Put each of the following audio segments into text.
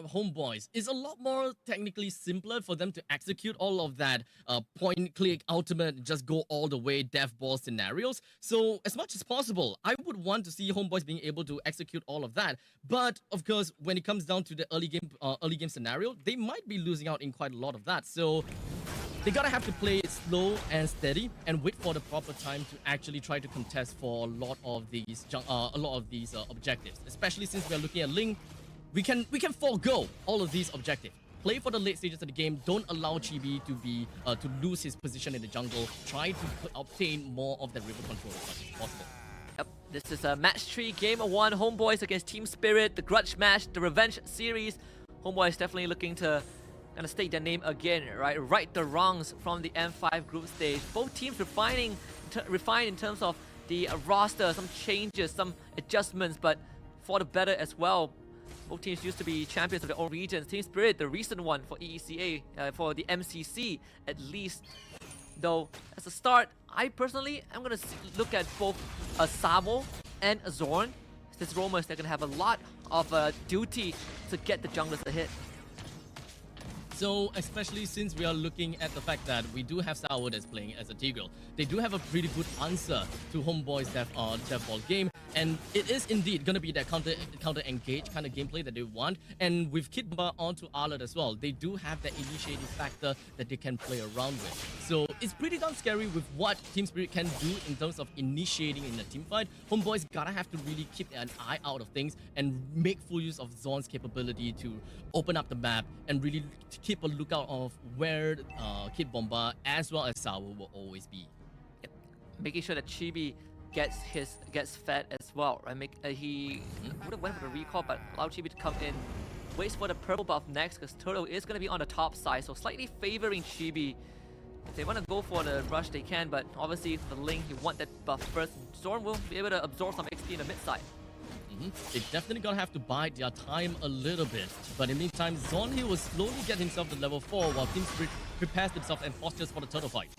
HomeBois, it's a lot more technically simpler for them to execute all of that point-click ultimate, just go all the way death ball scenarios. So as much as possible, I would want to see HomeBois being able to execute all of that. But of course, when it comes down to the early game scenario, they might be losing out in quite a lot of that. So they gotta have to play it slow and steady and wait for the proper time to actually try to contest for a lot of these objectives. Especially since we are looking at Ling, we can forego all of these objectives. Play for the late stages of the game. Don't allow Chibi to be to lose his position in the jungle. Try to obtain more of the river control as much as possible. Yep, this is a match 3, game 1. HomeBois against Team Spirit, the grudge match, the revenge series. HomeBois is definitely looking to kind of state their name again, right the wrongs from the M5 group stage. Both teams refined in terms of the roster, some changes, some adjustments, but for the better as well. Both teams used to be champions of their own regions. Team Spirit, the recent one for EECA, for the MCC at least. Though, as a start, I personally am going to look at both Sabo and Zorn. Since Roamers, they're going to have a lot of duty to get the junglers ahead. So, especially since we are looking at the fact that we do have Sour that's playing as a Tigreal, they do have a pretty good answer to HomeBois' death ball game, and it is indeed going to be that counter engage kind of gameplay that they want. And with Kid Bomba onto Arlet as well, they do have that initiating factor that they can play around with. So it's pretty damn scary with what Team Spirit can do in terms of initiating in a team fight. HomeBois gotta have to really keep an eye out of things and make full use of Zorn's capability to open up the map and really keep a lookout of where Kid Bomba as well as Sour will always be. Yep. Making sure that Chibi gets fed as well, right? He would have went for the recall, but allowed Chibi to come in. Waits for the purple buff next, because Turtle is going to be on the top side, so slightly favoring Chibi. If they want to go for the rush, they can, but obviously the Ling, you want that buff first. Zorn will be able to absorb some XP in the mid side. They definitely gonna have to bide their time a little bit. But in the meantime, Zorn here will slowly get himself to level 4 while Team Spirit prepares themselves and postures for the turtle fight.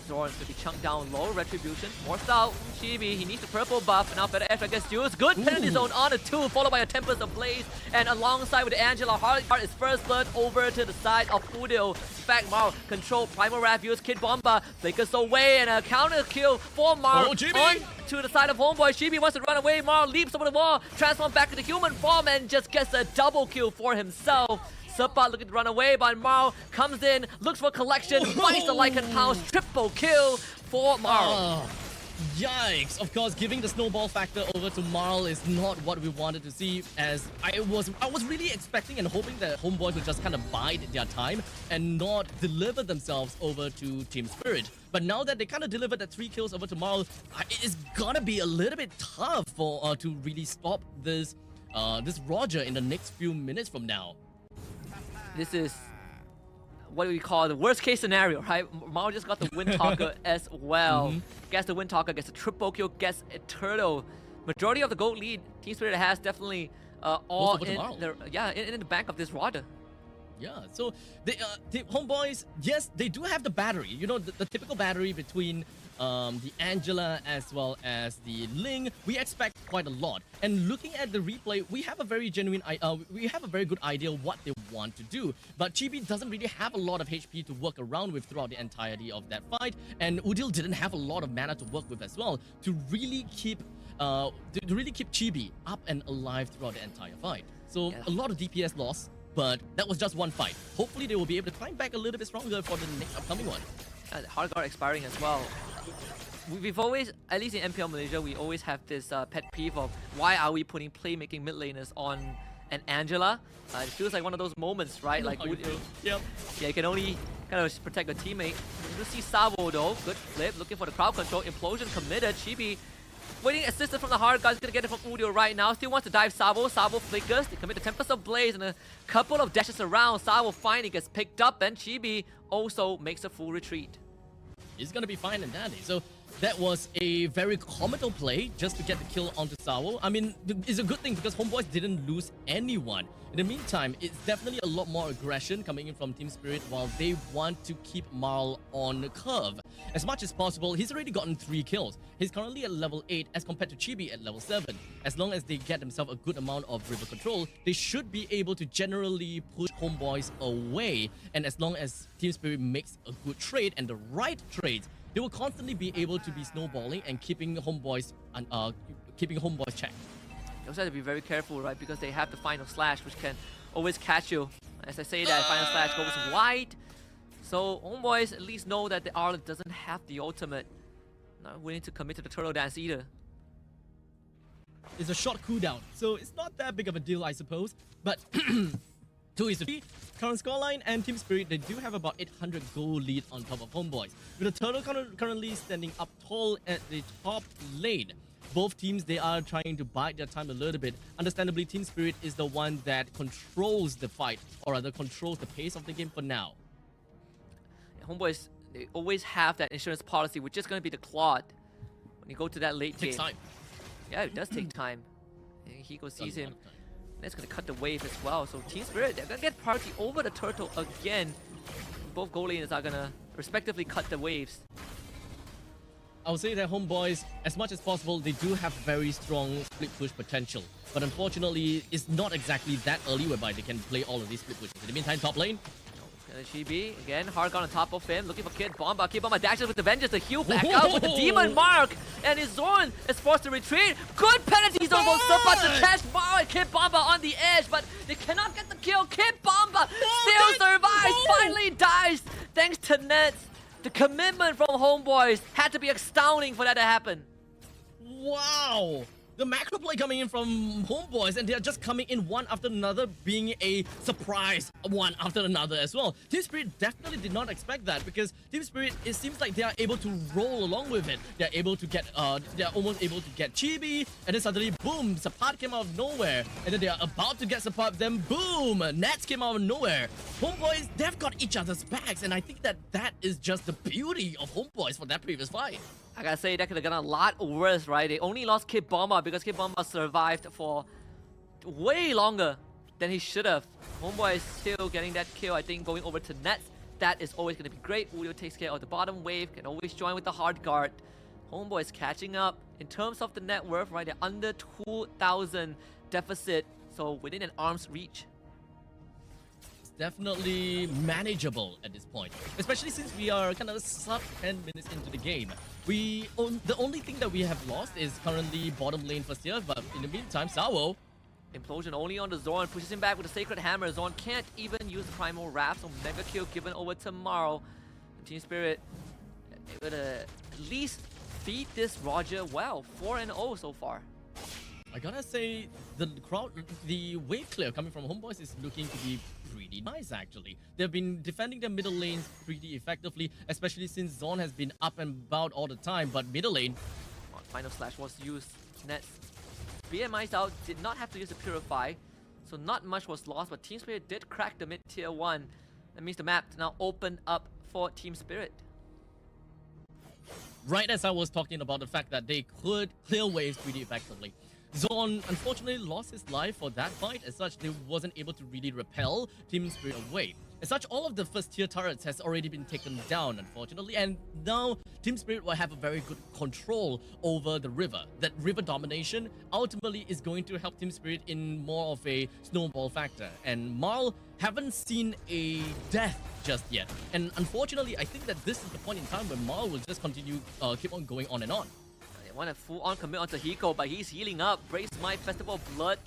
Zorn's gonna be chunked down low, Retribution, forced out, Chibi, he needs the purple buff, now better extra gets used, good penalty zone on the 2, followed by a Tempest of Blaze, and alongside with the Angela, Heart is first blood over to the side of Udio. Fact Marl, control, Primal Wrath, use Kid Bomba, flickers away, and a counter kill for Marl on to the side of HomeBois. Chibi wants to run away, Marl leaps over the wall, transforms back into human form, and just gets a double kill for himself. Supa looking to run away, but Marl comes in, looks for collection, finds the Lycan Pounce, triple kill for Marl. Yikes! Of course, giving the snowball factor over to Marl is not what we wanted to see, as I was really expecting and hoping that HomeBois would just kind of bide their time and not deliver themselves over to Team Spirit. But now that they kind of delivered the 3 kills over to Marl, it is gonna be a little bit tough for to really stop this Roger in the next few minutes from now. This is what we call the worst case scenario, right? Marl just got the Wind Talker as well. Gets the Wind Talker, gets a triple kill, gets a turtle. Majority of the gold lead Team Spirit has definitely all in the back of this Roger. Yeah, so the HomeBois, yes, they do have the battery. You know, the typical battery between the Angela as well as the Ling. We expect quite a lot. And looking at the replay, we have a very good idea what they want to do. But Chibi doesn't really have a lot of HP to work around with throughout the entirety of that fight, and Udil didn't have a lot of mana to work with as well to really keep Chibi up and alive throughout the entire fight. So a lot of DPS loss. But that was just one fight. Hopefully they will be able to climb back a little bit stronger for the next upcoming one. Hard guard expiring as well. We've always, at least in MPL Malaysia, we always have this pet peeve of why are we putting playmaking mid laners on an Angela? It feels like one of those moments, right? Like, yeah, you can only kind of protect a teammate. You see Savo though, good flip, looking for the crowd control, implosion committed. Chibi waiting assistance from the hard guard, gonna get it from Udio right now. Still wants to dive Sabo. Sabo flickers. They commit the Tempest of Blaze and a couple of dashes around. Sabo finally gets picked up, and Chibi also makes a full retreat. He's gonna be fine and dandy. So that was a very comical play just to get the kill onto Sabo. I mean, it's a good thing because HomeBois didn't lose anyone. In the meantime, it's definitely a lot more aggression coming in from Team Spirit while they want to keep Marl on the curve. As much as possible, he's already gotten 3 kills. He's currently at level 8 as compared to Chibi at level 7. As long as they get themselves a good amount of river control, they should be able to generally push HomeBois away. And as long as Team Spirit makes a good trade and the right trades, they will constantly be able to be snowballing and keeping HomeBois checked. You also have to be very careful, right? Because they have the final slash, which can always catch you. As I say that, final slash goes wide. So HomeBois at least know that the Arlet doesn't have the ultimate. Not willing to commit to the turtle dance either. It's a short cooldown, so it's not that big of a deal, I suppose. But 2-3 current scoreline, and Team Spirit, they do have about 800 gold lead on top of HomeBois. With the turtle currently standing up tall at the top lane. Both teams, they are trying to bide their time a little bit. Understandably, Team Spirit is the one that controls the fight, or rather controls the pace of the game for now. HomeBois, they always have that insurance policy, which is going to be the Claude. When you go to that late game. Takes time. Yeah, it does take time. And Hiko sees him. And it's going to cut the wave as well. So Team Spirit, they're going to get priority over the turtle again. Both goal laners are going to respectively cut the waves. I would say that HomeBois, as much as possible, they do have very strong split push potential. But unfortunately, it's not exactly that early whereby they can play all of these split pushes. In the meantime, top lane. Chibi, again, Hargon on top of him, looking for Kid Bomba. Kid Bomba dashes with the Vengeance to heal back out with the Demon Mark. And his Zorn is forced to retreat. Good penalty zone goes so far to catch Kid Bomba on the edge, but they cannot get the kill. Kid Bomba still survives, finally dies, thanks to Nets. The commitment from HomeBois had to be astounding for that to happen. Wow! The macro play coming in from HomeBois, and they are just coming in one after another, being a surprise one after another as well. Team Spirit definitely did not expect that, because Team Spirit, it seems like they are able to roll along with it. They are able to get, they are almost able to get Chibi, and then suddenly, boom, Support came out of nowhere, and then they are about to get Support, then boom, Nets came out of nowhere. HomeBois, they've got each other's backs, and I think that that is just the beauty of HomeBois for that previous fight. I gotta say, that could have gone a lot worse, right? They only lost Kid Bomba because Kid Bomba survived for way longer than he should have. HomeBois is still getting that kill, I think, going over to Nets. That is always going to be great. Udio takes care of the bottom wave, can always join with the hard guard. HomeBois is catching up. In terms of the net worth, right, they're under 2,000 deficit, so within an arm's reach. Definitely manageable at this point, especially since we are kind of sub 10 minutes into the game. The only thing that we have lost is currently bottom lane for Seer, but in the meantime, Sawo. Implosion only on the Zorn, pushes him back with a Sacred Hammer. Zorn can't even use the Primal Wrath, so Mega Kill given over tomorrow. Team Spirit able to at least feed this Roger well. 4-0 so far. I gotta say, the wave clear coming from HomeBois is looking to be pretty nice actually. They've been defending their middle lanes pretty effectively, especially since Zorn has been up and about all the time, but middle lane... Final Slash was used. Nets BMI's out, did not have to use the Purify, so not much was lost, but Team Spirit did crack the mid tier 1. That means the map now opened up for Team Spirit. Right as I was talking about the fact that they could clear waves pretty effectively. Zorn unfortunately lost his life for that fight. As such, they wasn't able to really repel Team Spirit away. As such, all of the first tier turrets has already been taken down, unfortunately, and now Team Spirit will have a very good control over the river. That river domination ultimately is going to help Team Spirit in more of a snowball factor. And Marl haven't seen a death just yet. And unfortunately, I think that this is the point in time when Marl will just continue, keep on going on and on. They want to full-on commit onto Hiko, but he's healing up. Brace my Festival of Blood.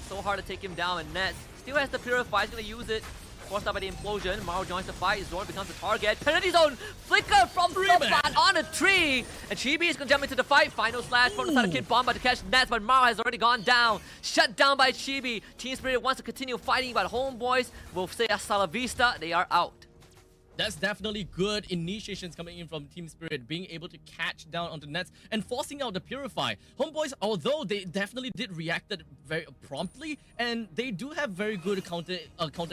So hard to take him down, and Nets still has the Purify, he's going to use it. Forced out by the Implosion, Maro joins the fight, Zorn becomes the target. Penalty zone, flicker from Support on a tree! And Chibi is going to jump into the fight. Final slash from the side of Kid Bomba to catch Nets, but Maro has already gone down. Shut down by Chibi. Team Spirit wants to continue fighting, but HomeBois will say hasta la vista, they are out. That's definitely good initiations coming in from Team Spirit, being able to catch down onto Nets and forcing out the Purify. HomeBois, although they definitely did react very promptly, and they do have very good counter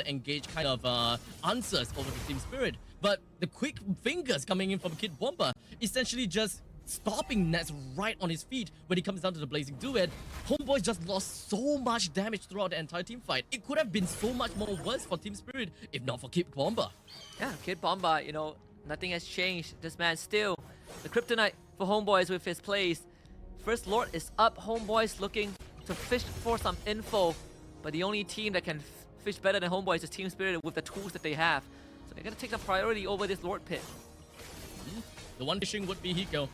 engage kind of answers over to Team Spirit. But the quick fingers coming in from Kid Bomba essentially just stopping Nets right on his feet when he comes down to the Blazing Duet. HomeBois just lost so much damage throughout the entire team fight. It could have been so much more worse for Team Spirit if not for Kid Bomba. Yeah, Kid Bomba, you know, Nothing has changed. This man still the kryptonite for HomeBois with his plays. First Lord is up. HomeBois looking to fish for some info, but the only team that can fish better than HomeBois is Team Spirit with the tools that they have. So they're gonna take the priority over this Lord pit. The one fishing would be Hiko.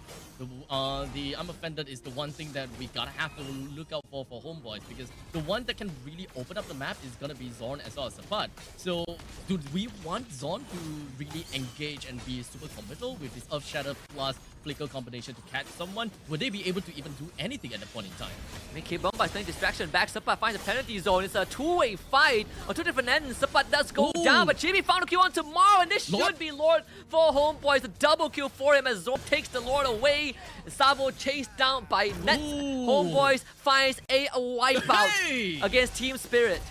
The unoffended is the one thing that we gotta have to look out for HomeBois, because the one that can really open up the map is gonna be Zorn as well as Sapat. So do we want Zorn to really engage and be super committal with this Earth Shatter plus Flicker combination to catch someone? Would they be able to even do anything at that point in time? I mean, K-Bomba is playing distraction back. Sapat finds a penalty zone. It's a two-way fight on two different ends. Sapat does go down, but Chibi found a kill on tomorrow, and this should be Lord for HomeBois. A double kill for him as Zorn takes the Lord away. Savo chased down by Nets. HomeBois finds a wipeout against Team Spirit.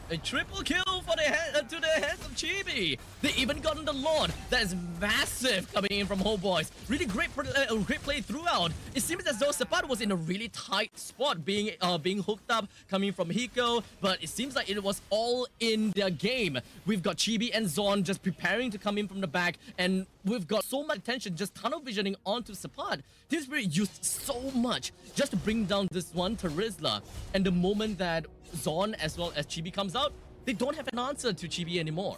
A triple kill for to the heads of Chibi. They even gotten the Lord. That is massive coming in from HomeBois. Really great play throughout. It seems as though Sapat was in a really tight spot, being hooked up coming from Hiko, but it seems like it was all in their game. We've got Chibi and Zorn just preparing to come in from the back, and we've got so much attention just tunnel visioning onto Sapat. Team Spirit used so much just to bring down this one Terizla, and the moment that Zorn as well as Chibi comes out, they don't have an answer to Chibi anymore.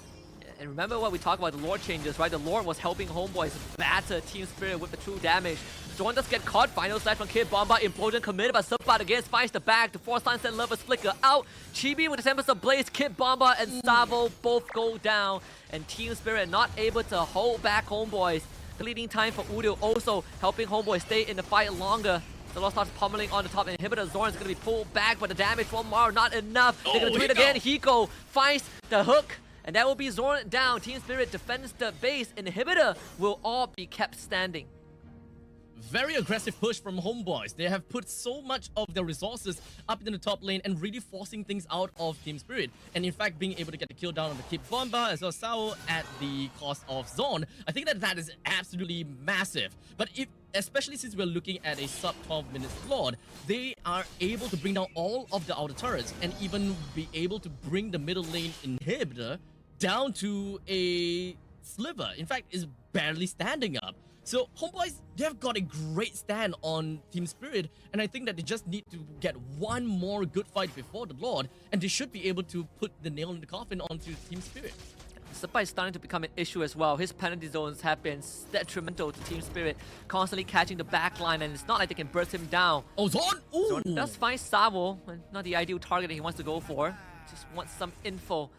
And remember what we talked about, the Lord changes, right? The Lord was helping HomeBois batter Team Spirit with the true damage. Zorn does get caught. Final slash from Kid Bomba. Implosion committed, but Sapat again finds the back. The force Sunset Lovers flicker out. Chibi with the Tempest of Blaze. Kid Bomba and Savo both go down. And Team Spirit not able to hold back HomeBois. The leading time for Udo also helping HomeBois stay in the fight longer. The Lost starts pummeling on the top inhibitor. Zorn is going to be pulled back, but the damage from Maro not enough. They're going to do it again. Hiko finds the hook, and that will be Zorn down. Team Spirit defends the base. Inhibitor will all be kept standing. Very aggressive push from HomeBois. They have put so much of their resources up in the top lane and really forcing things out of Team Spirit. And in fact, being able to get the kill down on the Kid Bomba as well as Sao at the cost of Zorn. I think that is absolutely massive. But especially since we're looking at a sub 12 minutes Lord, they are able to bring down all of the outer turrets and even be able to bring the middle lane inhibitor down to a sliver. In fact, is barely standing up. So HomeBois, they've got a great stand on Team Spirit, and I think that they just need to get one more good fight before the Lord, and they should be able to put the nail in the coffin onto Team Spirit. Sapai is starting to become an issue as well. His penalty zones have been detrimental to Team Spirit, constantly catching the back line, and it's not like they can burst him down. Oh, Zorn! Ooh. Zorn does find Savo, not the ideal target that he wants to go for. Just wants some info.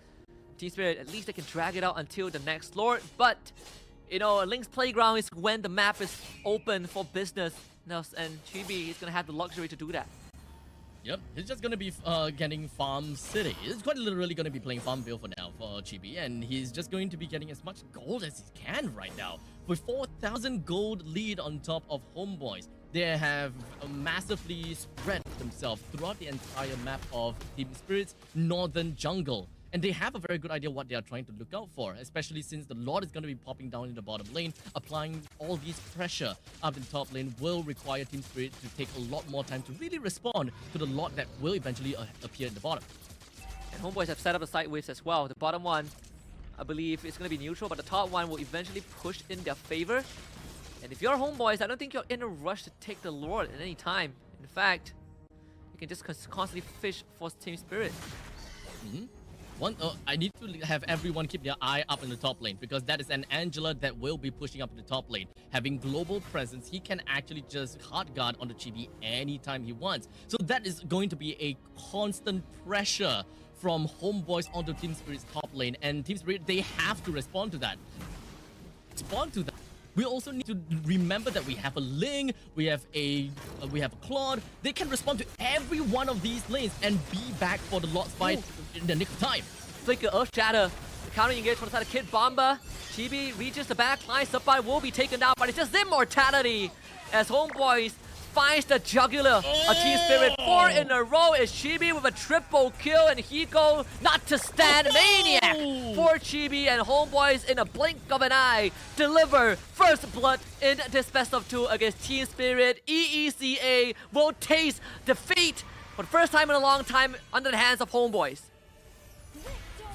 Team Spirit, at least they can drag it out until the next Lord, but you know, Link's Playground is when the map is open for business. And Chibi is going to have the luxury to do that. Yep, he's just going to be getting Farm City. He's quite literally going to be playing Farmville for now for Chibi. And he's just going to be getting as much gold as he can right now. With 4,000 gold lead on top of HomeBois. They have massively spread themselves throughout the entire map of Team Spirit's northern jungle. And they have a very good idea what they are trying to look out for, especially since the Lord is going to be popping down in the bottom lane. Applying all these pressure up in the top lane will require Team Spirit to take a lot more time to really respond to the Lord that will eventually appear in the bottom. And HomeBois have set up the side waves as well. The bottom one, I believe, is going to be neutral, but the top one will eventually push in their favor. And if you're HomeBois, I don't think you're in a rush to take the Lord at any time. In fact, you can just constantly fish for Team Spirit. I need to have everyone keep their eye up in the top lane, because that is an Angela that will be pushing up in the top lane. Having global presence, he can actually just hard guard on the Chibi anytime he wants. So that is going to be a constant pressure from HomeBois onto Team Spirit's top lane, and Team Spirit, they have to respond to that. We also need to remember that we have a Ling, we have a Claude. They can respond to every one of these lanes and be back for the Lord's fight in the nick of time. Flicker, Earth Shatter. The counter engage from the side of Kid Bomba. Chibi reaches the back line. Sapai will be taken down, but it's just immortality as HomeBois finds the jugular of Team Spirit. 4 in a row is Chibi with a triple kill, and Hiko not to stand. Maniac for Chibi, and HomeBois in a blink of an eye deliver first blood in this best of 2 against Team Spirit. EECA will taste defeat for the first time in a long time under the hands of HomeBois.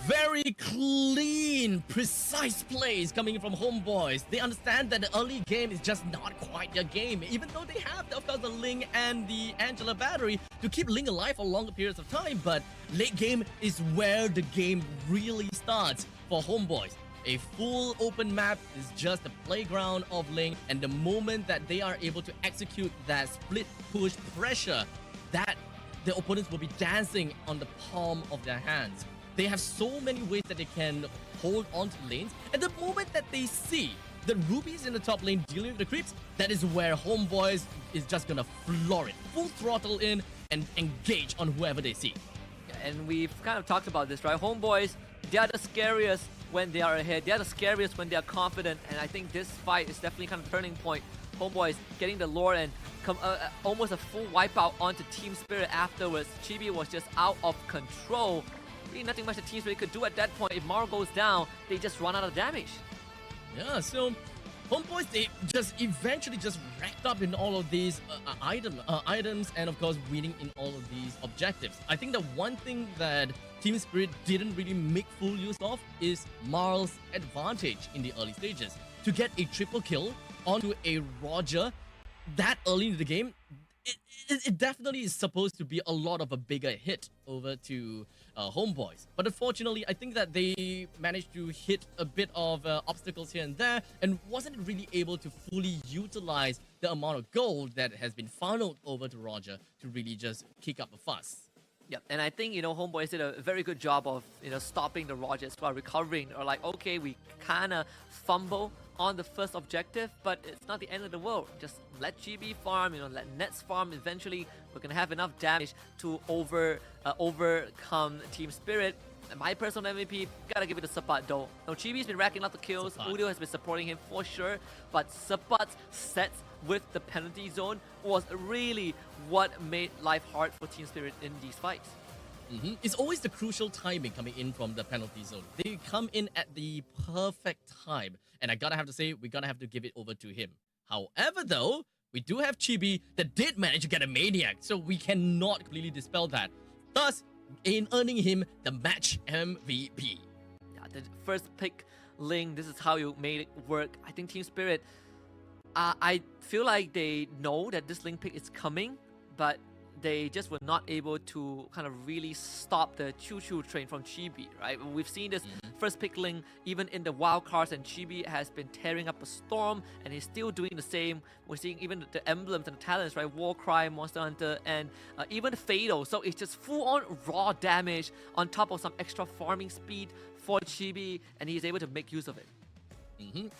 Very clean, precise plays coming from HomeBois. They understand that the early game is just not quite their game, even though they have, of course, the Ling and the Angela battery to keep Ling alive for longer periods of time. But late game is where the game really starts for HomeBois. A full open map is just the playground of Ling, and the moment that they are able to execute that split push pressure, that the opponents will be dancing on the palm of their hands. They have so many ways that they can hold on to lanes, and the moment that they see the rubies in the top lane dealing with the creeps, that is where HomeBois is just gonna floor it, full throttle in and engage on whoever they see. And we've kind of talked about this, right? HomeBois, they are the scariest when they are ahead. They are the scariest when they are confident, and I think this fight is definitely kind of turning point. HomeBois getting the lore and almost a full wipeout onto Team Spirit afterwards. Chibi was just out of control. Really nothing much the Team Spirit could do at that point. If Maro goes down, they just run out of damage. Yeah, so HomeBois, they just eventually just racked up in all of these items and of course winning in all of these objectives. I think the one thing that Team Spirit didn't really make full use of is Marl's advantage in the early stages. To get a triple kill onto a Roger that early in the game, it definitely is supposed to be a lot of a bigger hit over to HomeBois. But unfortunately, I think that they managed to hit a bit of obstacles here and there and wasn't really able to fully utilize the amount of gold that has been funneled over to Roger to really just kick up a fuss. Yep, and I think, HomeBois did a very good job of, stopping the Rogers while recovering. Or like, okay, we kind of fumble on the first objective, but it's not the end of the world. Just let GB farm, let Nets farm. Eventually, we're going to have enough damage to overcome Team Spirit. And my personal MVP, gotta give it to Sapat though. Now, Chibi's been racking up the kills. Udio has been supporting him for sure, but Sapat's sets with the penalty zone was really what made life hard for Team Spirit in these fights. It's always the crucial timing coming in from the penalty zone. They come in at the perfect time, and I gotta have to say, we gotta have to give it over to him. However, though, we do have Chibi that did manage to get a Maniac, so we cannot completely dispel that. Thus, in earning him the match MVP. Yeah, the first pick Ling, this is how you made it work. I think Team Spirit, I feel like they know that this Ling pick is coming, but they just were not able to kind of really stop the choo-choo train from Chibi, right? We've seen this first pick Ling even in the wild cards, and Chibi has been tearing up a storm, and he's still doing the same. We're seeing even the emblems and the talents, right? Warcry, Monster Hunter, and even Fatal. So it's just full-on raw damage on top of some extra farming speed for Chibi, and he's able to make use of it.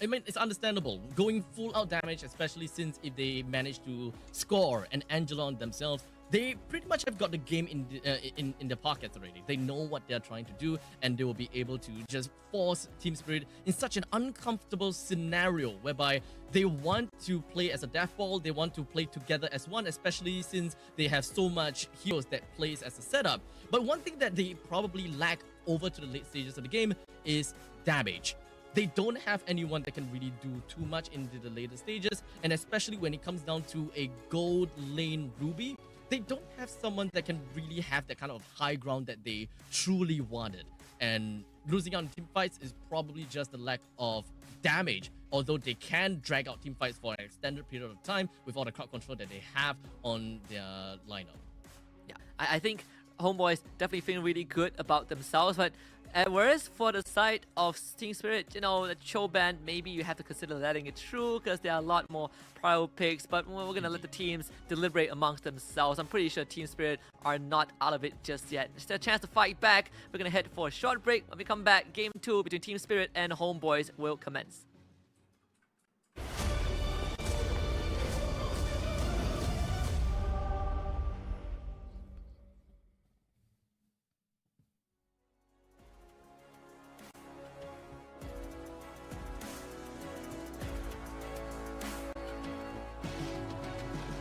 I mean, it's understandable. Going full out damage, especially since if they manage to score an Angela on themselves, they pretty much have got the game in their pockets already. They know what they're trying to do, and they will be able to just force Team Spirit in such an uncomfortable scenario whereby they want to play as a death ball, they want to play together as one, especially since they have so much heroes that plays as a setup. But one thing that they probably lack over to the late stages of the game is damage. They don't have anyone that can really do too much into the later stages, and especially when it comes down to a gold lane Ruby, they don't have someone that can really have that kind of high ground that they truly wanted. And losing out in team fights is probably just the lack of damage, although they can drag out team fights for an extended period of time with all the crowd control that they have on their lineup. Yeah, I think HomeBois definitely feeling really good about themselves, but whereas for the side of Team Spirit, the Cho ban, maybe you have to consider letting it through because there are a lot more prior picks, but we're going to let the teams deliberate amongst themselves. I'm pretty sure Team Spirit are not out of it just yet. There's still a chance to fight back. We're going to head for a short break. When we come back, Game 2 between Team Spirit and HomeBois will commence.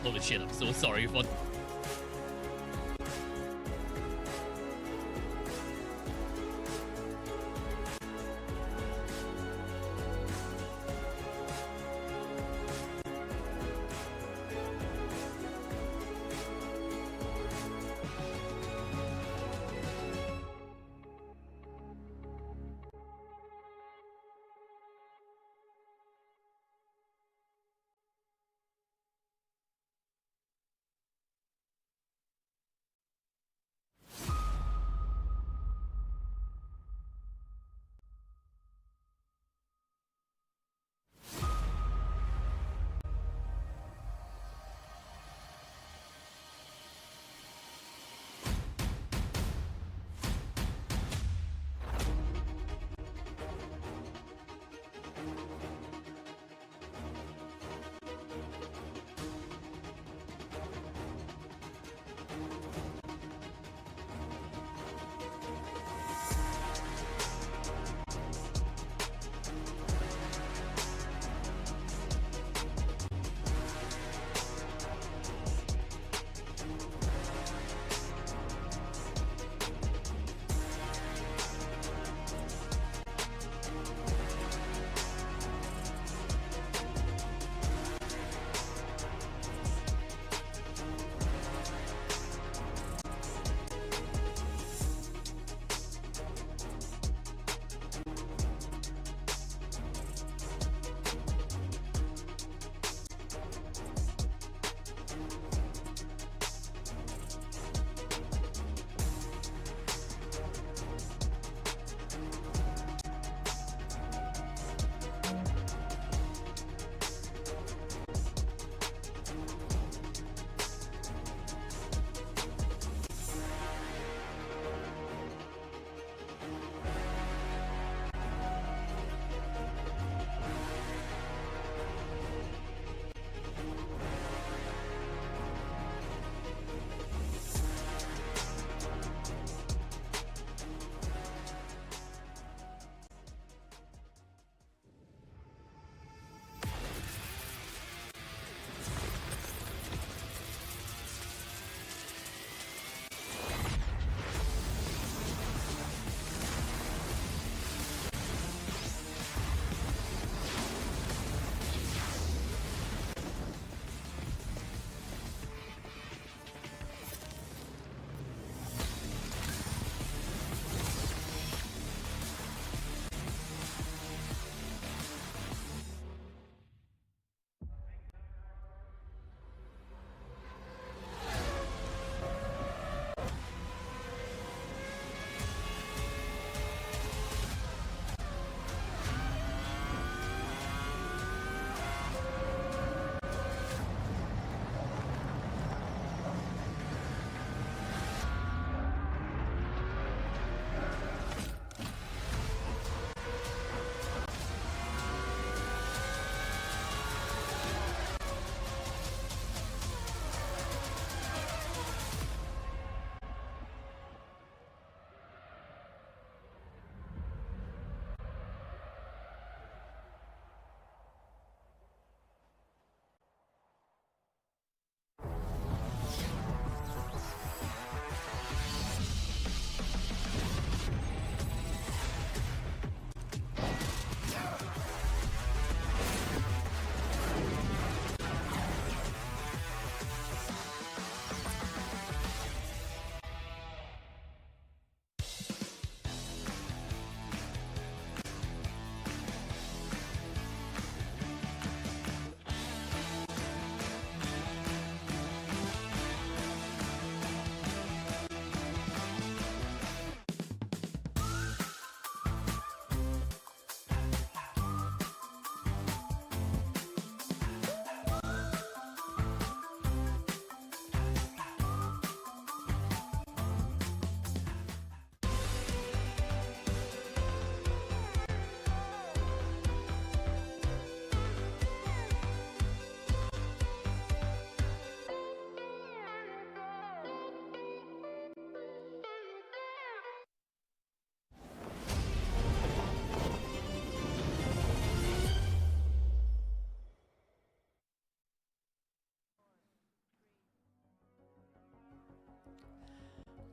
Holy shit, I'm so sorry for...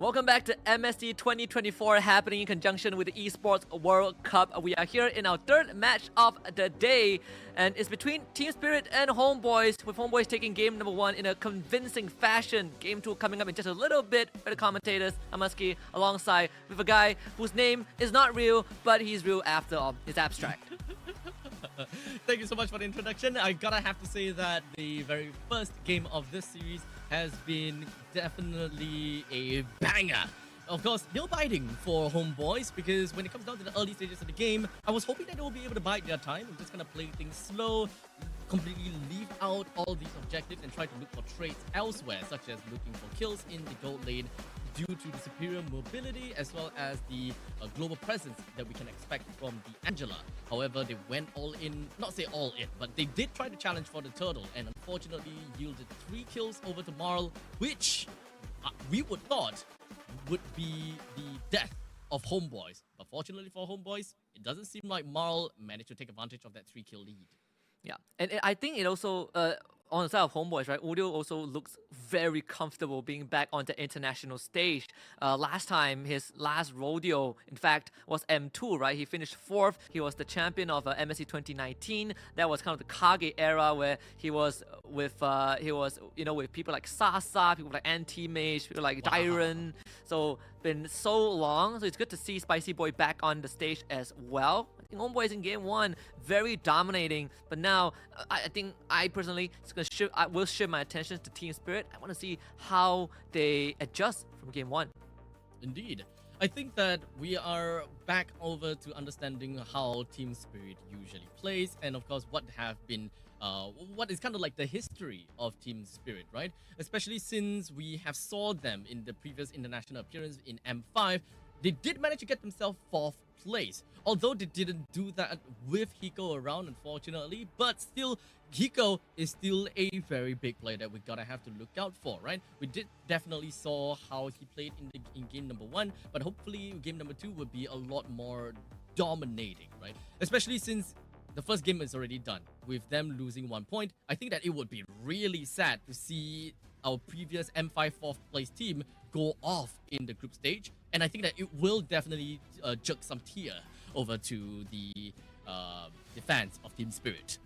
Welcome back to MSC 2024, happening in conjunction with the Esports World Cup. We are here in our third match of the day, and it's between Team Spirit and HomeBois, with HomeBois taking game number 1 in a convincing fashion. Game 2 coming up in just a little bit for the commentators, Amaski, alongside with a guy whose name is not real, but he's real after all. It's abstract. Thank you so much for the introduction. I gotta have to say that the very first game of this series has been definitely a banger. Of course, nail-biting for HomeBois, because when it comes down to the early stages of the game, I was hoping that they will be able to bide their time and just kind of play things slow, completely leave out all these objectives and try to look for trades elsewhere, such as looking for kills in the gold lane due to the superior mobility as well as the global presence that we can expect from the Angela. However, they went all in, not say all in, but they did try to challenge for the turtle and unfortunately yielded 3 kills over to Marl, which we would thought would be the death of HomeBois. But fortunately for HomeBois, it doesn't seem like Marl managed to take advantage of that 3-kill lead. Yeah, and I think it also, on the side of HomeBois, right, Udio also looks very comfortable being back on the international stage. Last time, his last rodeo, in fact, was M2, right? He finished 4th. He was the champion of MSC 2019. That was kind of the Kage era where he was with, with people like Sasa, people like Anti-Mage, people like Dyron. So, been so long. So, it's good to see Spicy Boy back on the stage as well. HomeBois in game 1, very dominating, but now I think I personally will shift my attention to Team Spirit. I want to see how they adjust from game 1. Indeed. I think that we are back over to understanding how Team Spirit usually plays, and of course what is kind of like the history of Team Spirit, right? Especially since we have saw them in the previous international appearance in M5. They did manage to get themselves 4th place, although they didn't do that with Hiko around, unfortunately. But still, Hiko is still a very big player that we gotta have to look out for, right? We did definitely saw how he played in game number 1, but hopefully game number 2 would be a lot more dominating, right? Especially since the first game is already done with them losing 1 point. I think that it would be really sad to see our previous M5 4th place team go off in the group stage, and I think that it will definitely jerk some tear over to the fans of Team Spirit.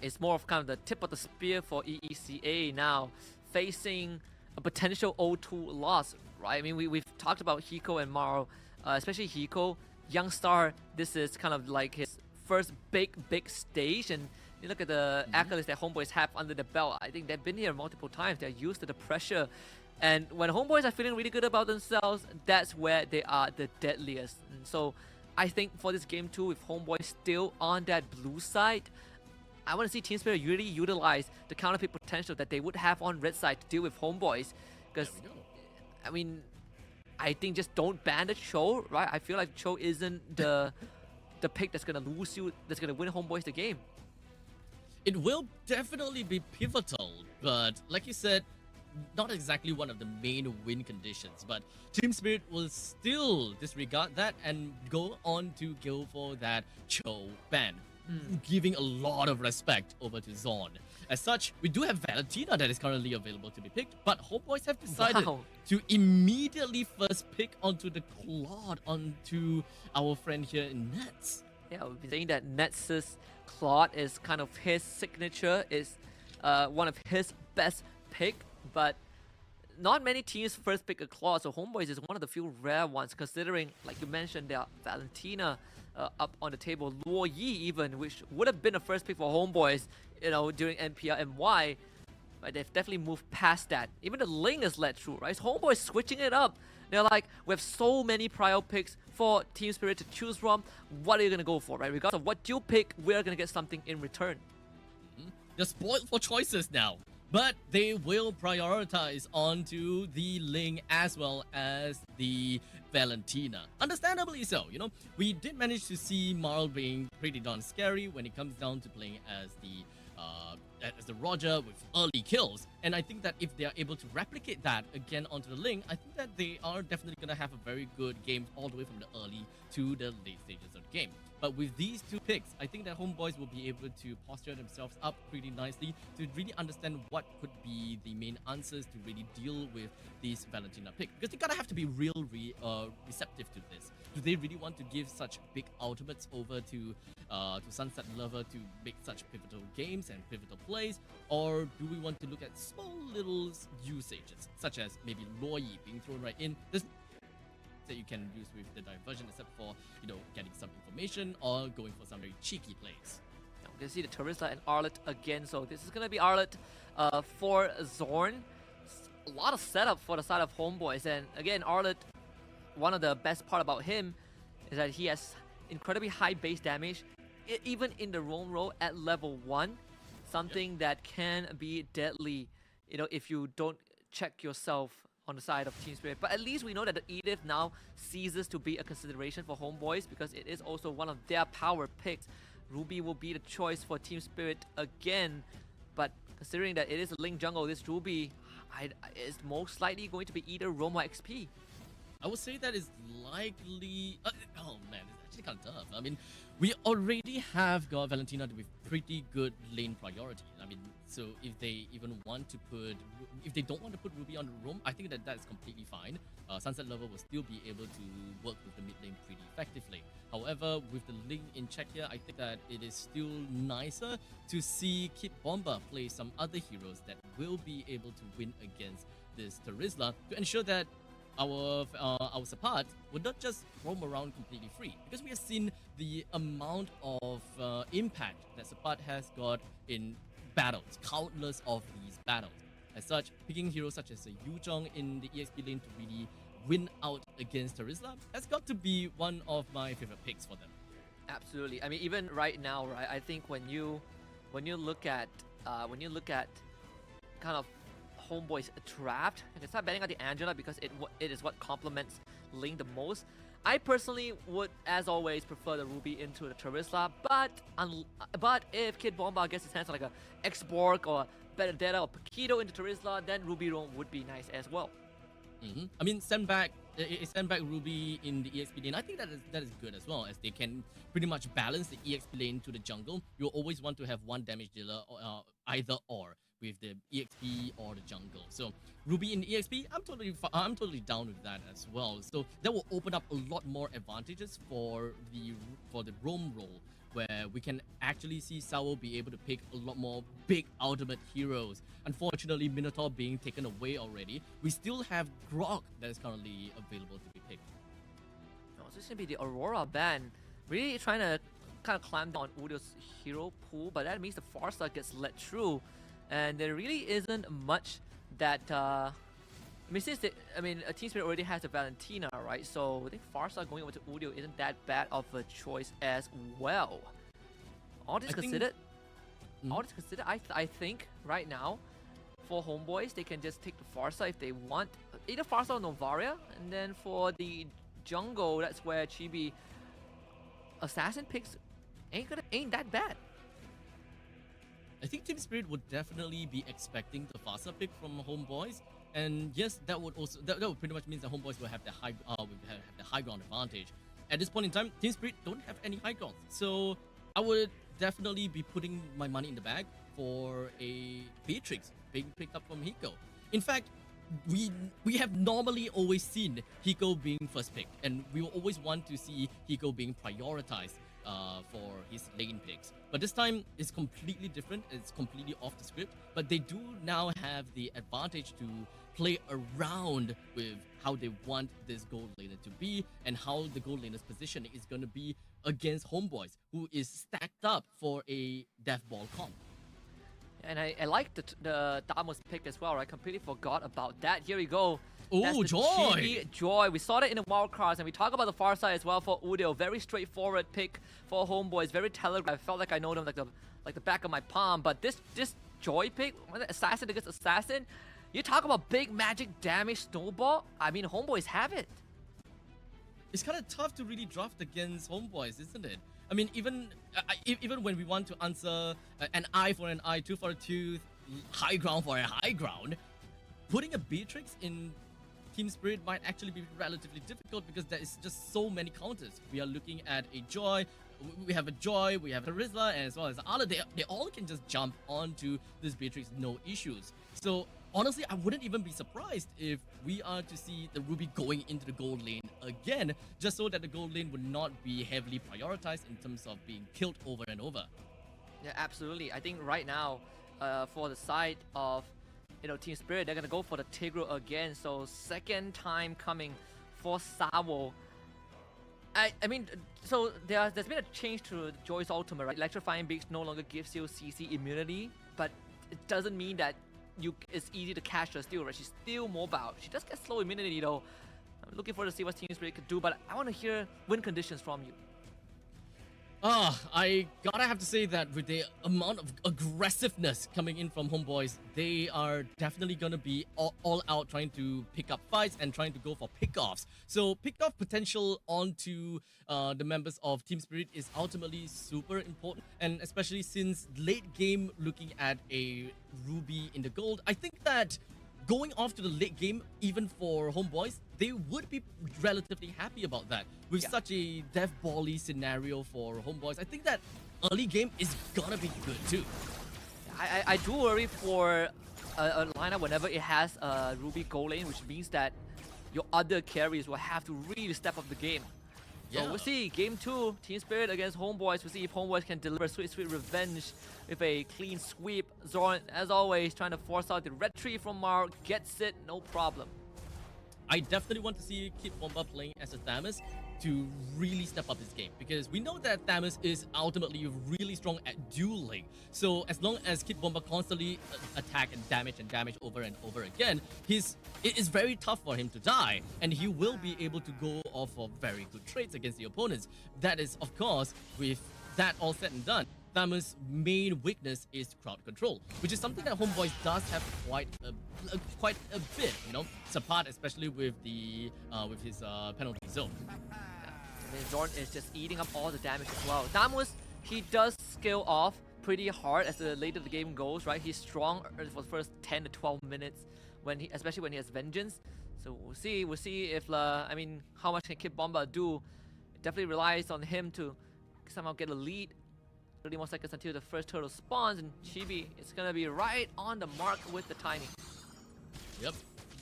It's more of kind of the tip of the spear for EECA now, facing a potential 0-2 loss, right? I mean, we've talked about Hiko and Marl, especially Hiko, young star. This is kind of like his first big stage, and you look at the accolades that HomeBois have under the belt. I think they've been here multiple times. They're used to the pressure. And when HomeBois are feeling really good about themselves, that's where they are the deadliest. And so I think for this game 2, with HomeBois still on that blue side, I want to see Team Spirit really utilize the counterpick potential that they would have on red side to deal with HomeBois. Because, I mean, I think just don't ban the Cho, right? I feel like Cho isn't the pick that's going to lose you, that's going to win HomeBois the game. It will definitely be pivotal, but like you said, not exactly one of the main win conditions, but Team Spirit will still disregard that and go on to go for that Cho ban, giving a lot of respect over to Zorn. As such, we do have Valentina that is currently available to be picked, but HomeBois have decided to immediately first pick onto the Claude, onto our friend here in Nets. Yeah, we've been saying that Nets' Claude is kind of his signature, is one of his best pick. But not many teams first pick a Claude, so HomeBois is one of the few rare ones, considering, like you mentioned, there are Valentina up on the table, Luo Yi even, which would have been a first pick for HomeBois, during NPL MY, but they've definitely moved past that. Even the Ling is let through, right? So HomeBois switching it up. They're like, we have so many prior picks for Team Spirit to choose from. What are you gonna go for, right? Regardless of what you pick, we're gonna get something in return. They're spoiled for choices now. But they will prioritize onto the Ling as well as the Valentina. Understandably so, We did manage to see Marl being pretty darn scary when it comes down to playing as the as the Roger with early kills. And I think that if they are able to replicate that again onto the Ling, I think that they are definitely going to have a very good game all the way from the early to the late stages of the game. But with these two picks, I think that HomeBois will be able to posture themselves up pretty nicely to really understand what could be the main answers to really deal with this Valentina pick. Because they gotta have to be receptive to this. Do they really want to give such big ultimates over to Sunset Lover to make such pivotal games and pivotal plays? Or do we want to look at small little usages, such as maybe Loi being thrown right in? There's that you can use with the diversion, except for, getting some information or going for some very cheeky plays. Now we can see the Terizla and Arlet again. So this is gonna be Arlet for Zorn. A lot of setup for the side of HomeBois, and again, Arlet, one of the best part about him is that he has incredibly high base damage, even in the roam role at level 1, something that can be deadly, if you don't check yourself on the side of Team Spirit. But at least we know that the Edith now ceases to be a consideration for HomeBois because it is also one of their power picks. Ruby will be the choice for Team Spirit again, but considering that it is a Ling jungle, this Ruby is most likely going to be either Roam or XP. I would say that is likely... oh man, it's actually kind of tough. I mean, we already have got Valentina with pretty good lane priority. I mean, so if they even want to put... if they don't want to put Ruby on the roam, I think that that's completely fine. Sunset Lover will still be able to work with the mid lane pretty effectively. However, with the Ling in check here, I think that it is still nicer to see Kid Bomba play some other heroes that will be able to win against this Terizla to ensure that our support would not just roam around completely free, because we have seen the amount of impact that support has got in battles, countless of these battles. As such, picking heroes such as Yuzhong in the EXP lane to really win out against Terizla has got to be one of my favorite picks for them. Absolutely. I mean, even right now, right? I think when you look at kind of HomeBois trapped, I can start betting on the Angela because it is what complements Ling the most. I personally would, as always, prefer the Ruby into the Terizla, but if Kid Bomba gets his hands on like a X-Borg or Benedetta or Paquito into Terizla, then Ruby Roam would be nice as well. I mean, send back Ruby in the EXP lane. I think that is good as well, as they can pretty much balance the EXP lane to the jungle. You'll always want to have one damage dealer, either or, with the EXP or the jungle. So Ruby in the EXP, I'm totally down with that as well. So that will open up a lot more advantages for the roam role, where we can actually see Sao be able to pick a lot more big ultimate heroes. Unfortunately, Minotaur being taken away already, we still have Grog that is currently available to be picked. Oh, so this is going to be the Aurora ban. Really trying to kind of climb down Udio's hero pool, but that means the Farsa gets let through. And there really isn't much that... I mean, Team Spirit already has a Valentina, right? So I think Farsa going over to Udio isn't that bad of a choice as well. All this considered, I think right now for HomeBois they can just take the Farsa if they want, either Farsa or Novaria, and then for the jungle, that's where Chibi Assassin picks ain't that bad. I think Team Spirit would definitely be expecting the Farsa pick from HomeBois. And yes, that would pretty much mean that HomeBois will have the high ground advantage. At this point in time, Team Spirit don't have any high grounds, so I would definitely be putting my money in the bag for a Beatrix being picked up from Hiko. In fact, we have normally always seen Hiko being first picked, and we will always want to see Hiko being prioritized for his lane picks. But this time it's completely different. It's completely off the script, but they do now have the advantage to play around with how they want this gold laner to be and how the gold laner's positioning is going to be against HomeBois, who is stacked up for a death ball comp. And I like the Damos pick as well, right? Completely forgot about that. Here we go. Oh, Joy! Joy. We saw that in the wildcards, and we talk about the far side as well for Udio. Very straightforward pick for HomeBois. Very telegraphed. I felt like I know them like the back of my palm. But this Joy pick, assassin against assassin, you talk about big magic damage snowball. I mean, HomeBois have it. it's kind of tough to really draft against HomeBois, isn't it? I mean, even when we want to answer an eye for an eye, tooth for a tooth, high ground for a high ground, putting a Beatrix in Team Spirit might actually be relatively difficult because there is just so many counters. We are looking at a Joy, we have a Joy, we have a Rizla, and as well as Ala. They all can just jump onto this Beatrix, no issues. So honestly, I wouldn't even be surprised if we are to see the Ruby going into the gold lane again, just so that the gold lane would not be heavily prioritized in terms of being killed over and over. Yeah, absolutely. I think right now, for the side of Team Spirit, they're gonna go for the Tigro again. So second time coming for Savo. I mean, so there's been a change to Joy's ultimate, right? Electrifying Beaks no longer gives you CC immunity, but it doesn't mean that it's easy to catch her still, right? She's still mobile. She does get slow immunity though. I'm looking forward to see what Team Spirit could do, but I want to hear win conditions from you. I gotta have to say that with the amount of aggressiveness coming in from HomeBois, they are definitely gonna be all out trying to pick up fights and trying to go for pickoffs. So pickoff potential onto the members of Team Spirit is ultimately super important, and especially since late game looking at a Ruby in the gold, I think that going off to the late game, even for HomeBois, they would be relatively happy about that. With such a death ball-y scenario for HomeBois, I think that early game is gonna be good too. I do worry for a lineup whenever it has a Ruby gold lane, which means that your other carries will have to really step up the game. So we'll see, game 2, Team Spirit against HomeBois. We'll see if HomeBois can deliver sweet revenge with a clean sweep. Zorn, as always, trying to force out the retreat from Mark, gets it, no problem. I definitely want to see Kid Bomba playing as a Thamus to really step up his game, because we know that Thamus is ultimately really strong at dueling. So as long as Kid Bomba constantly attack and damage over and over again, it is very tough for him to die, and he will be able to go off of very good trades against the opponents. That is, of course, with that all said and done, Thamus' main weakness is crowd control, which is something that HomeBois does have quite a bit, Support, especially with his penalty zone. I mean, Zorn is just eating up all the damage as well. Thamus, he does scale off pretty hard as the later the game goes, right? He's strong for the first 10 to 12 minutes, especially when he has Vengeance. So we'll see if how much can Kid Bomba do. It definitely relies on him to somehow get a lead. 30 more seconds until the first turtle spawns, and Chibi is gonna be right on the mark with the timing. Yep.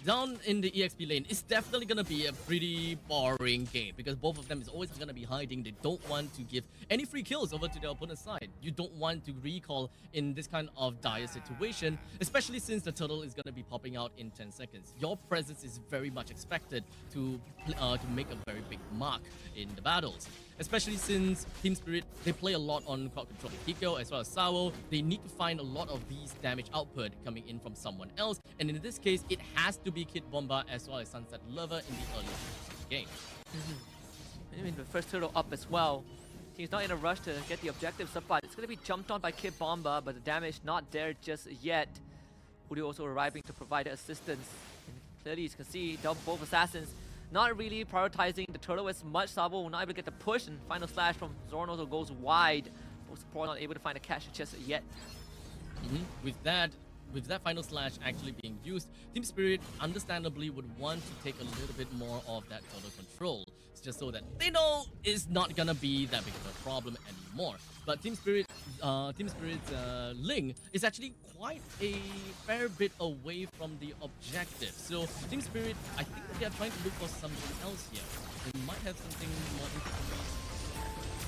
Down in the EXP lane, it's definitely gonna be a pretty boring game because both of them is always gonna be hiding. They don't want to give any free kills over to their opponent's side. You don't want to recall in this kind of dire situation, especially since the turtle is gonna be popping out in 10 seconds. Your presence is very much expected to make a very big mark in the battles. Especially since Team Spirit, they play a lot on crowd control. Hiko as well as Sao, they need to find a lot of these damage output coming in from someone else. And in this case, it has to be Kid Bomba as well as Sunset Lover in the early stages of the game. I mean, the first turtle up as well. He's not in a rush to get the objectives up, but it's going to be jumped on by Kid Bomba, but the damage not there just yet. Uri also arriving to provide assistance. And clearly, you can see both assassins not really prioritizing the turtle as much. Sabo will not able to get the push, and final slash from Zorn also goes wide. Both support not able to find a catch just yet. With that final slash actually being used, Team Spirit understandably would want to take a little bit more of that turtle control, just so that they know it's not gonna be that big of a problem anymore. But Team Spirit's Ling is actually quite a fair bit away from the objective. So Team Spirit, I think that they are trying to look for something else here. They might have something more interesting.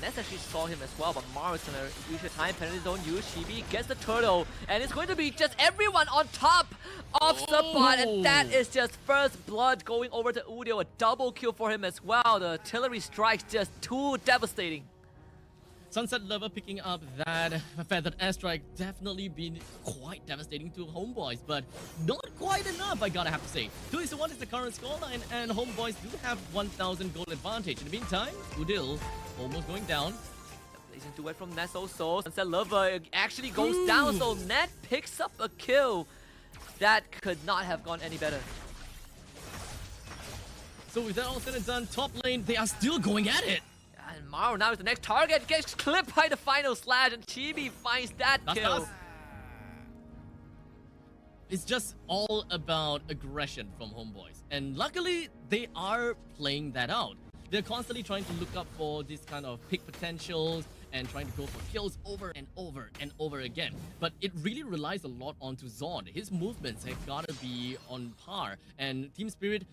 Ness actually saw him as well, but Maro is going to use the time penalty zone. Chibi gets the turtle, and it's going to be just everyone on top of Support, and that is just first blood going over to Udio. A double kill for him as well. The artillery strikes just too devastating. Sunset Lover picking up that feathered airstrike definitely been quite devastating to HomeBois, but not quite enough, I gotta have to say. 2-1 is the current scoreline, and HomeBois do have 1,000 goal advantage. In the meantime, Udil almost going down. Blazing duet from Ness also. Sunset Lover actually goes down, so Net picks up a kill. That could not have gone any better. So with that all said and done, top lane, they are still going at it. And Maro now is the next target, gets clipped by the final slash, and Chibi finds that kill. It's just all about aggression from HomeBois. And luckily, they are playing that out. They're constantly trying to look up for these kind of pick potentials and trying to go for kills over and over and over again. But it really relies a lot onto Zorn. His movements have got to be on par. And Team Spirit,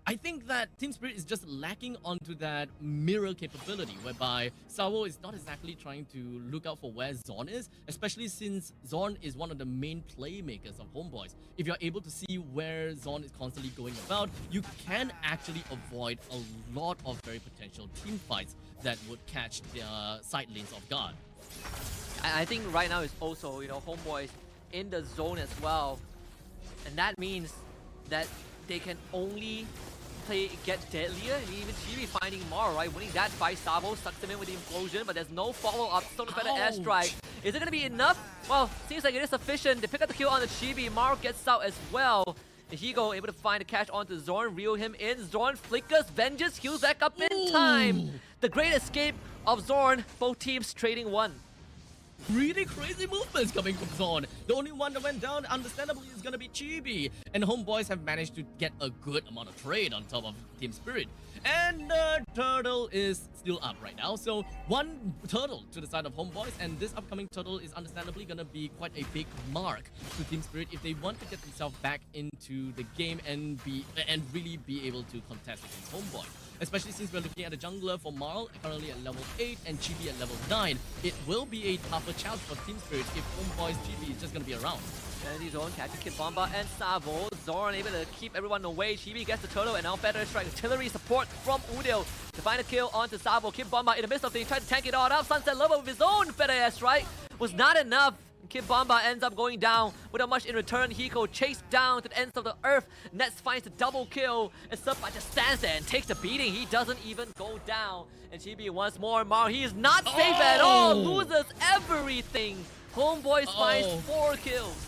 I think that Team Spirit is just lacking onto that mirror capability, whereby Savo is not exactly trying to look out for where Zorn is, especially since Zorn is one of the main playmakers of HomeBois. If you're able to see where Zorn is constantly going about, you can actually avoid a lot of very potential team fights that would catch the side lanes off guard. I think right now it's also, HomeBois in the zone as well. And that means that they can only get deadlier, and even Chibi finding Maro, right? Winning that fight, Savo sucks him in with the implosion, but there's no follow-up, still a better airstrike. Is it gonna be enough? Well, seems like it is sufficient. They pick up the kill on the Chibi, Maro gets out as well. And Higo able to find a catch onto Zorn, reel him in. Zorn flickers, Vengeance heals back up in time. The great escape of Zorn, both teams trading one. Really crazy movements coming from Zorn. The only one that went down, understandably, is gonna be Chibi. And HomeBois have managed to get a good amount of trade on top of Team Spirit. And Turtle is still up right now. So one Turtle to the side of HomeBois, and this upcoming Turtle is understandably gonna be quite a big mark to Team Spirit if they want to get themselves back into the game and really be able to contest against HomeBois. Especially since we're looking at a jungler for Marl, currently at level 8, and Chibi at level 9. It will be a tougher challenge for Team Spirit if HomeBois Chibi is just gonna be around. Energy Zone catching Kid Bomba and Savo. Zorn able to keep everyone away. Chibi gets the turtle, and now better strike artillery support from Udil to find a kill onto Savo. Kid Bomba in the midst of things, trying to tank it all up. Sunset Lover with his own better airstrike was not enough. Kid Bomba ends up going down without much in return. Hiko chased down to the ends of the earth. Nets finds the double kill, and Subba just stands there and takes the beating. He doesn't even go down. And Chibi once more, Maro, he is not safe at all. Loses everything. HomeBois finds 4 kills.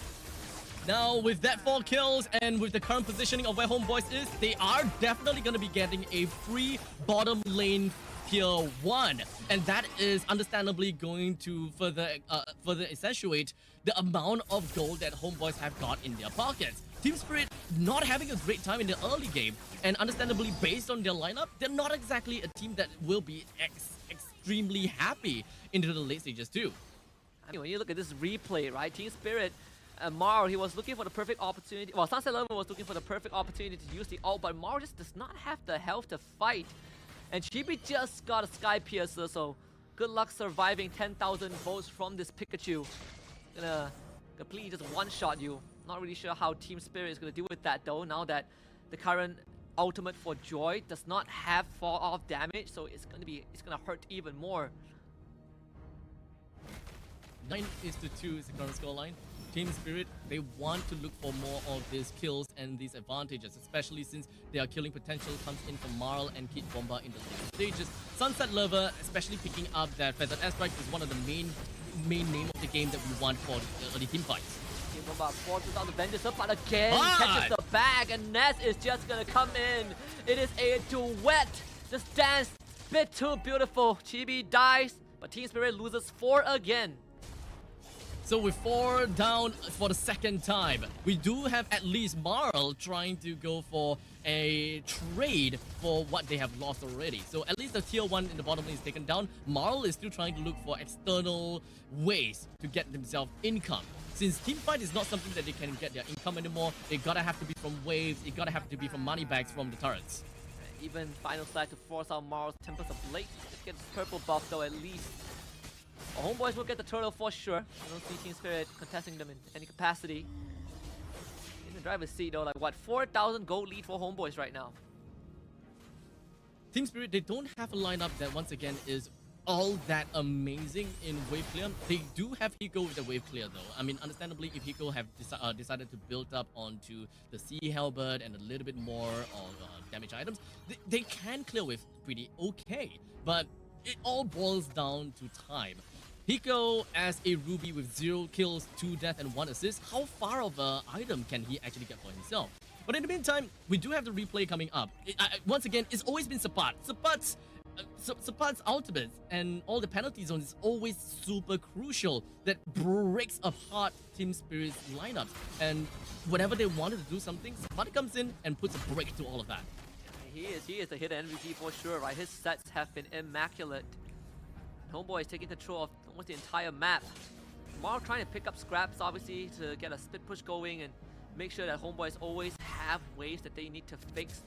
Now, with that 4 kills and with the current positioning of where HomeBois is, they are definitely going to be getting a free bottom lane tier 1. And that is understandably going to further accentuate the amount of gold that HomeBois have got in their pockets. Team Spirit not having a great time in the early game, and understandably based on their lineup, they're not exactly a team that will be extremely happy into the late stages too. I mean, when you look at this replay, right, Team Spirit, Maro, he was looking for the perfect opportunity. Well, Sunset Lover was looking for the perfect opportunity to use the ult, but Maro just does not have the health to fight. And Chibi just got a Sky Piercer, so good luck surviving 10,000 volts from this Pikachu. Gonna completely just one-shot you. Not really sure how Team Spirit is gonna deal with that though, now that the current ultimate for Joy does not have fall-off damage, so it's gonna hurt even more. 9-2 is the current scoreline. Team Spirit, they want to look for more of these kills and these advantages, especially since their killing potential comes in from Marl and Kid Bomba in the later stages. Sunset Lover, especially picking up that Feathered Airstrike, is one of the main name of the game that we want for the early team fights. Kid Bomba forces out the Vengeance up, but again catches the bag, and Ness is just gonna come in. It is a duet. Just dance, bit too beautiful. Chibi dies, but Team Spirit loses 4 again. So with 4 down for the second time, we do have at least Marl trying to go for a trade for what they have lost already. So at least the tier 1 in the bottom lane is taken down. Marl is still trying to look for external ways to get themselves income. Since teamfight is not something that they can get their income anymore, it gotta have to be from waves, it gotta have to be from money bags from the turrets. Even final slash to force out Marl's Tempest of Blade. Just get this purple buff though at least. HomeBois will get the turtle for sure. I don't see Team Spirit contesting them in any capacity. In the driver's seat though, like what, 4,000 gold lead for HomeBois right now. Team Spirit, they don't have a lineup that once again is all that amazing in wave clear. They do have Hiko with the wave clear though. I mean, understandably, if Hiko have decided to build up onto the Sea Halberd and a little bit more of damage items, they can clear with pretty okay. But it all boils down to time. Hiko as a Ruby with 0 kills, 2 death and 1 assist, how far of an item can he actually get for himself? But in the meantime, we do have the replay coming up. Once again, it's always been Sapat. Sapat's ultimate and all the penalty zones is always super crucial that breaks apart Team Spirit's lineups. And whenever they wanted to do something, Sapat comes in and puts a break to all of that. He is a hidden MVP for sure, right? His sets have been immaculate. HomeBois is taking control of almost the entire map. Mar trying to pick up scraps, obviously, to get a split push going and make sure that HomeBois always have ways that they need to fix.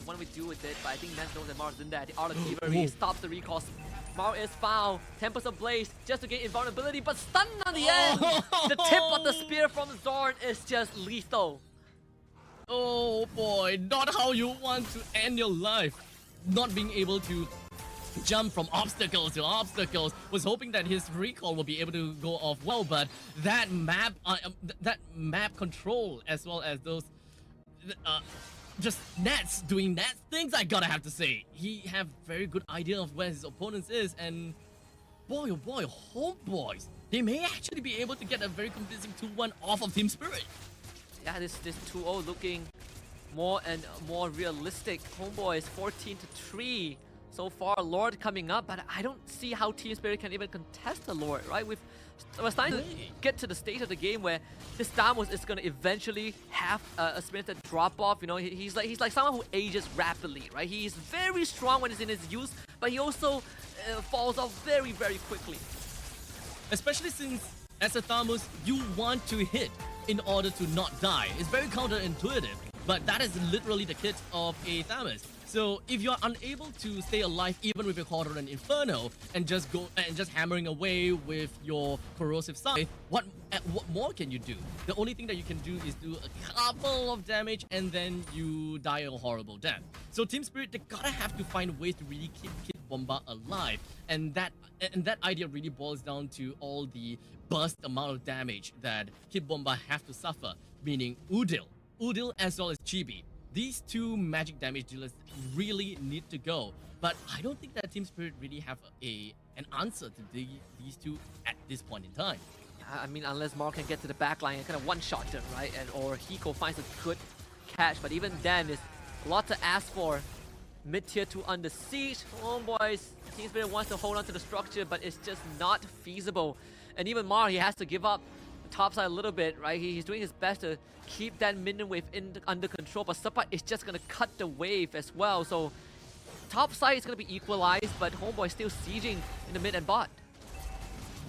What do we do with it? But I think Ness knows that Mar's in there. The Art of Thievery stops the recall. Mar is foul. Tempest Ablaze just to get invulnerability, but stunned on the end. The tip of the spear from Zorn is just lethal. Oh boy, not how you want to end your life. Not being able to jump from obstacles to obstacles. Was hoping that his recall will be able to go off well, but that map control as well as those just Nets doing Nets things, I gotta have to say. He have very good idea of where his opponents is, and boy oh boy, HomeBois, they may actually be able to get a very convincing 2-1 off of Team Spirit. Yeah, this 2-0 looking more and more realistic. HomeBois 14-3 so far. Lord coming up, but I don't see how Team Spirit can even contest the Lord, right? We're starting to get to the stage of the game where this Stamos is going to eventually have a sprint that drop off. You know, he's like someone who ages rapidly, right? He's very strong when he's in his youth, but he also falls off very, very quickly. Especially since as a Thamus, you want to hit in order to not die. It's very counterintuitive, but that is literally the kit of a Thamus. So if you're unable to stay alive even with your Quarter and Inferno and just go and just hammering away with your corrosive scythe, what more can you do? The only thing that you can do is do a couple of damage and then you die a horrible death. So Team Spirit, they gotta have to find ways to really keep Kid Bomba alive, and that idea really boils down to all the burst amount of damage that Kid Bomba have to suffer, meaning Udil as well as Chibi. These two magic damage dealers really need to go, but I don't think that Team Spirit really have an answer to these two at this point in time. I mean, unless Mar can get to the back line and kind of one-shot them, right? Or Hiko finds a good catch, but even then, it's a lot to ask for. Mid-tier 2 under siege. HomeBois, Team Spirit wants to hold on to the structure, but it's just not feasible. And even Mar, he has to give up top side a little bit, right? He's doing his best to keep that minion wave under control, but Sapat is just going to cut the wave as well. So top side is going to be equalized, but HomeBois still sieging in the mid and bot.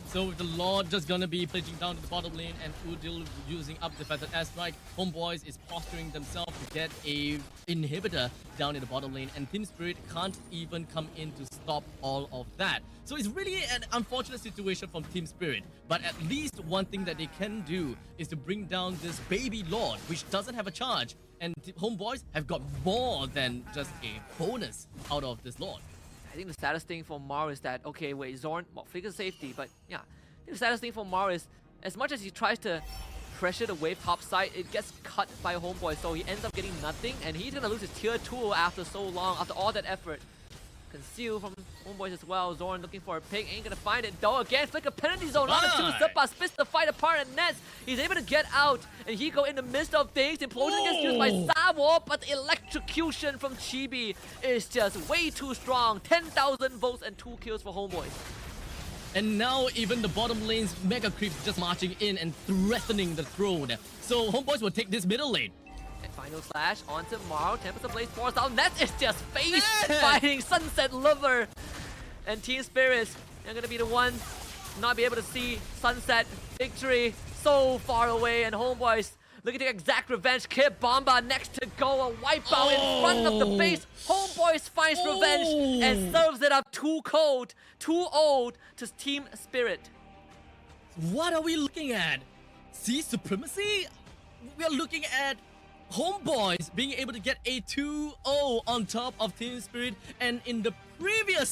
So with the Lord just gonna be pledging down to the bottom lane and Udil using up the feathered airstrike, HomeBois is posturing themselves to get a inhibitor down in the bottom lane, and Team Spirit can't even come in to stop all of that. So it's really an unfortunate situation from Team Spirit, but at least one thing that they can do is to bring down this baby Lord, which doesn't have a charge, and HomeBois have got more than just a bonus out of this Lord. I think the saddest thing for Mar is that, okay, wait, Zorn, well, figure safety, but yeah, I think the saddest thing for Mar is, as much as he tries to pressure the wave top side, it gets cut by HomeBois, so he ends up getting nothing, and he's gonna lose his tier 2 after so long, after all that effort. Conceal from HomeBois as well. Zorn looking for a pick, ain't gonna find it though. Again, flick a penalty zone on the 2. Zipa splits the fight apart and Nets. He's able to get out, and Hiko in the midst of things. Implosion gets used by Savo, but the electrocution from Chibi is just way too strong. 10,000 votes and 2 kills for HomeBois. And now even the bottom lane's mega creeps just marching in and threatening the throne. So HomeBois will take this middle lane. And final slash onto Maro. Tempest Ablaze force down. Nets is just face fighting Sunset Lover. And Team Spirits are going to be the ones not be able to see Sunset victory so far away. And HomeBois looking to exact revenge. Kid Bomba next to go. A wipeout in front of the base. HomeBois finds revenge and serves it up too cold, too old to Team Spirit. What are we looking at? Sea supremacy? We are looking at HomeBois being able to get a 2-0 on top of Team Spirit, and in the previous